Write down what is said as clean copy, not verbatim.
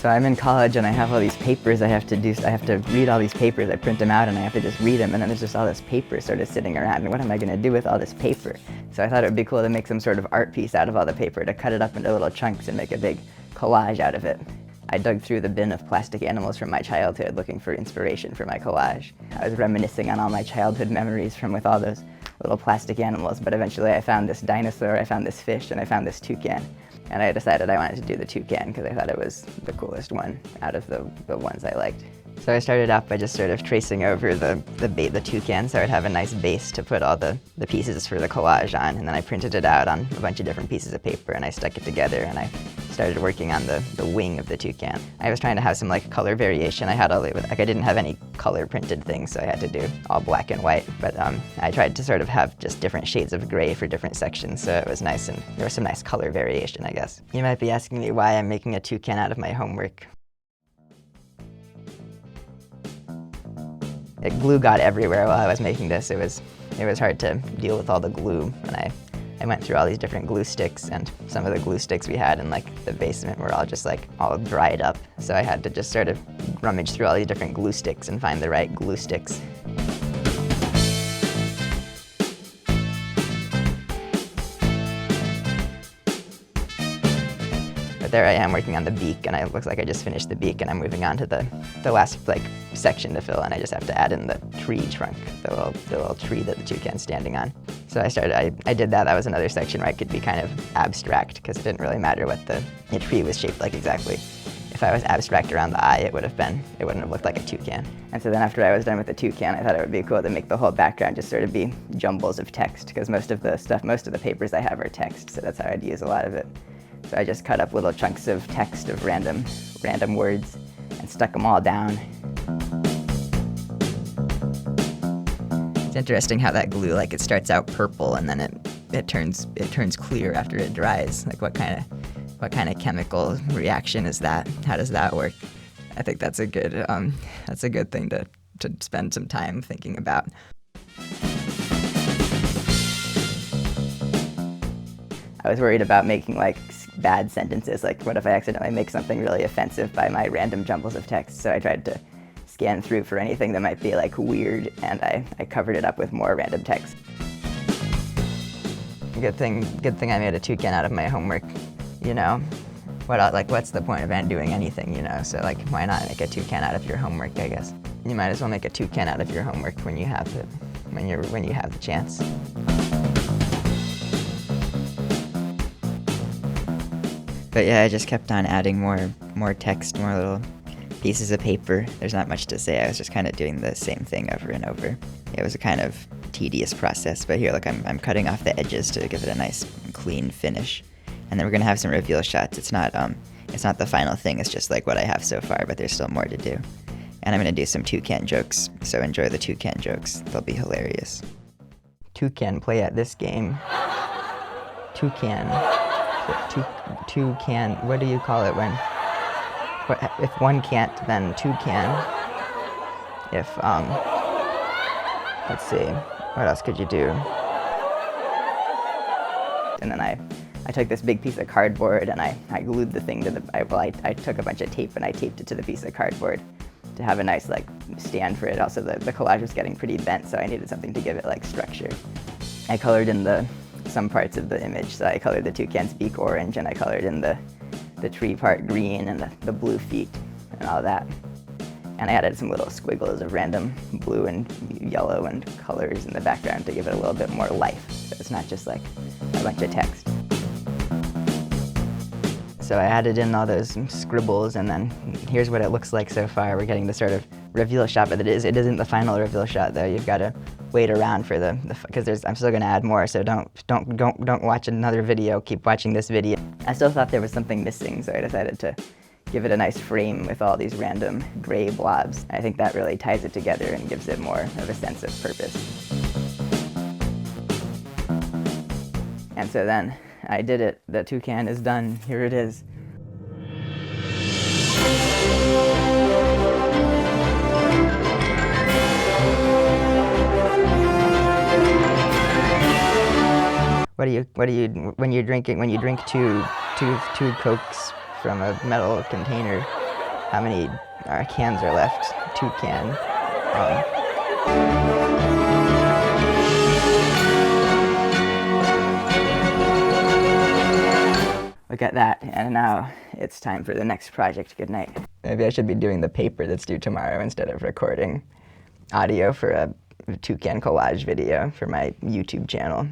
So I'm in college and I have all these papers I have to do. I have to read all these papers. I print them out and I have to just read them, and then there's just all this paper sort of sitting around, and what am I going to do with all this paper? So I thought it would be cool to make some sort of art piece out of all the paper, to cut it up into little chunks and make a big collage out of it. I dug through the bin of plastic animals from my childhood looking for inspiration for my collage. I was reminiscing on all my childhood memories from with all those little plastic animals, but eventually I found this dinosaur, I found this fish, and I found this toucan. And I decided I wanted to do the toucan because I thought it was the coolest one out of the ones I liked. So I started out by just sort of tracing over the toucan, so I'd have a nice base to put all the pieces for the collage on, and then I printed it out on a bunch of different pieces of paper and I stuck it together, and I started working on the wing of the toucan. I was trying to have some like color variation. I had I didn't have any color printed things, so I had to do all black and white, but I tried to sort of have just different shades of gray for different sections, so it was nice, and there was some nice color variation, I guess. You might be asking me why I'm making a toucan out of my homework. Glue got everywhere while I was making this. It was hard to deal with all the glue, and I went through all these different glue sticks, and some of the glue sticks we had in like the basement were all just like all dried up. So I had to just sort of rummage through all these different glue sticks and find the right glue sticks. But there I am working on the beak, and it looks like I just finished the beak, and I'm moving on to the last like section to fill, and I just have to add in the tree trunk, the little tree that the toucan's standing on. So I did that. That was another section where I could be kind of abstract, because it didn't really matter what the tree was shaped like exactly. If I was abstract around the eye, it wouldn't have looked like a toucan. And so then after I was done with the toucan, I thought it would be cool to make the whole background just sort of be jumbles of text, because most of the papers I have are text, so that's how I'd use a lot of it. So I just cut up little chunks of text of random words and stuck them all down. It's interesting how that glue, like, it starts out purple and then it turns clear after it dries. Like, what kind of chemical reaction is that? How does that work? I think that's a good thing to spend some time thinking about. I was worried about making like bad sentences. Like, what if I accidentally make something really offensive by my random jumbles of text? So I tried to scan through for anything that might be like weird, and I covered it up with more random text. Good thing I made a toucan out of my homework. You know, what's the point of doing anything? You know, so like, why not make a toucan out of your homework? I guess you might as well make a toucan out of your homework when you have the chance. But yeah, I just kept on adding more text, more little pieces of paper. There's not much to say. I was just kind of doing the same thing over and over. It was a kind of tedious process, but here, look, I'm cutting off the edges to give it a nice, clean finish. And then we're gonna have some reveal shots. It's not the final thing. It's just like what I have so far, but there's still more to do. And I'm gonna do some toucan jokes, so enjoy the toucan jokes. They'll be hilarious. Toucan play at this game. Toucan. Toucan, what do you call it when, if one can't, then two can. If, let's see, what else could you do? And then I took this big piece of cardboard and I glued the thing to I took a bunch of tape and I taped it to the piece of cardboard to have a nice like stand for it. Also the collage was getting pretty bent, so I needed something to give it like structure. I colored in some parts of the image. So I colored the toucan's beak orange, and I colored in the tree part green, and the blue feet and all that. And I added some little squiggles of random blue and yellow and colors in the background to give it a little bit more life. So it's not just like a bunch of text. So I added in all those scribbles, and then here's what it looks like so far. We're getting the sort of reveal shot, but it isn't the final reveal shot though. You've got to wait around for because I'm still gonna add more. So don't watch another video. Keep watching this video. I still thought there was something missing, so I decided to give it a nice frame with all these random gray blobs. I think that really ties it together and gives it more of a sense of purpose. And so then I did it. The toucan is done. Here it is. What do you when you drink two Cokes from a metal container, how many cans are left. Toucan. Look at that, and now it's time for the next project. Good night. Maybe I should be doing the paper that's due tomorrow instead of recording audio for a toucan collage video for my YouTube channel.